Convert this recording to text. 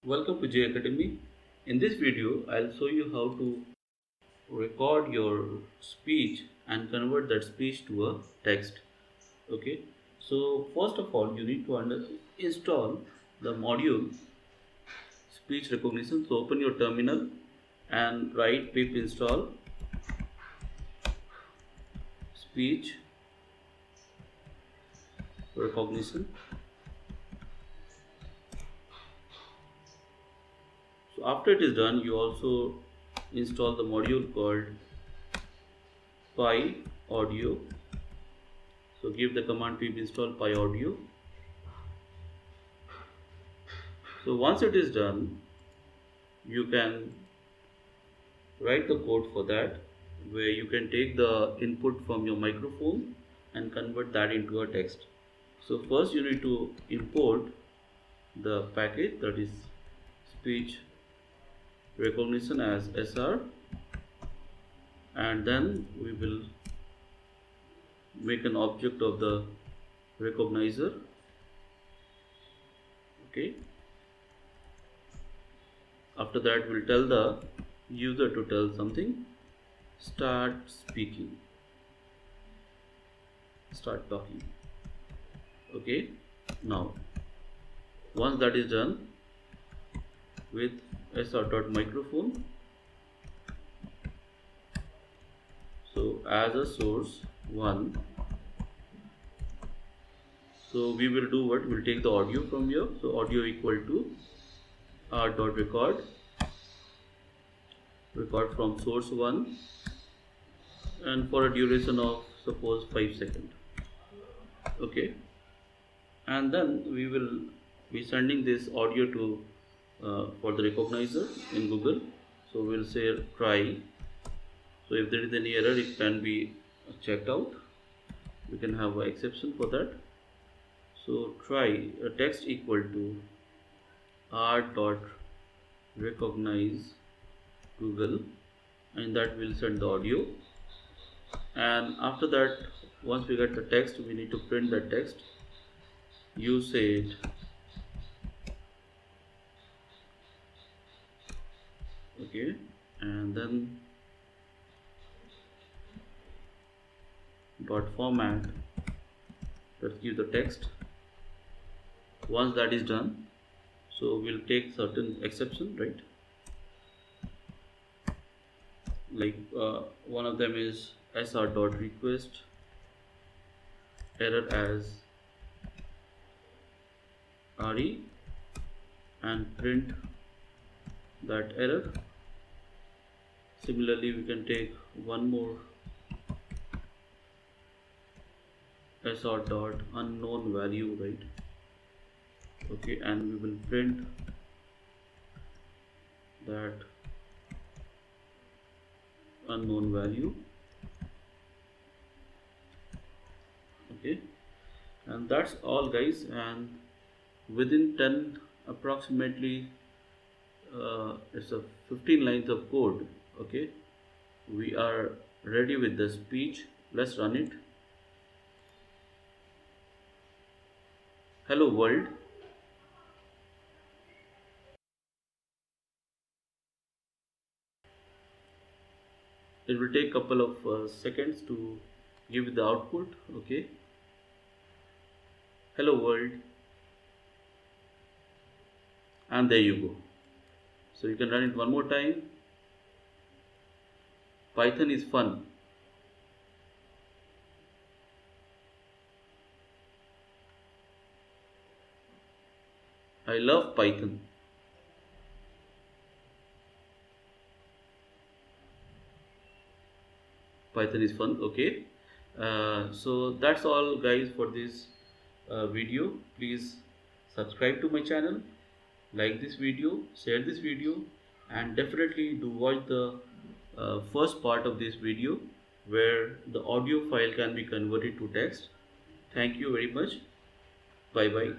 Welcome to J Academy. In this video, I'll show you how to record your speech and convert that speech to a text. Okay. So first of all, you need to install the module speech recognition. So open your terminal and write pip install speech recognition. So after it is done, you also install the module called Pi Audio. So give the command pip install Pi Audio. So once it is done, you can write the code for that, where you can take the input from your microphone and convert that into a text. So first you need to import the package, that is speech recognition as SR, and then we will make an object of the recognizer. Okay. After that, we'll tell the user to tell something. Start speaking. Start talking. Okay. Now, once that is done with sr.microphone, so as a source 1, so we will do what? We'll take the audio from here. So audio equal to r.record, record from source 1, and for a duration of suppose 5 seconds. Okay, and then we will be sending this audio to for the recognizer in Google. So we'll say try. So if there is any error, it can be checked out. We can have an exception for that. So try a text equal to r dot recognize Google, and that will send the audio. And after that, once we get the text, we need to print that text. You said okay, and then dot format, let's give the text. Once that is done, so we'll take certain exception, right? Like one of them is sr dot request error as re, and print that error. Similarly, we can take one more sr dot unknown value, right? Okay, and we will print that unknown value. Okay, and that's all, guys. And within 10 approximately it's a 15 lines of code. Okay, we are ready with the speech. Let's run it. Hello world. It will take couple of seconds to give the output. Okay, hello world, and there you go. So you can run it one more time. Python is fun. I love Python. Python is fun. Okay, so that's all, guys, for this video. Please subscribe to my channel, like this video, share this video, and definitely do watch the first part of this video, where the audio file can be converted to text. Thank you very much. Bye bye.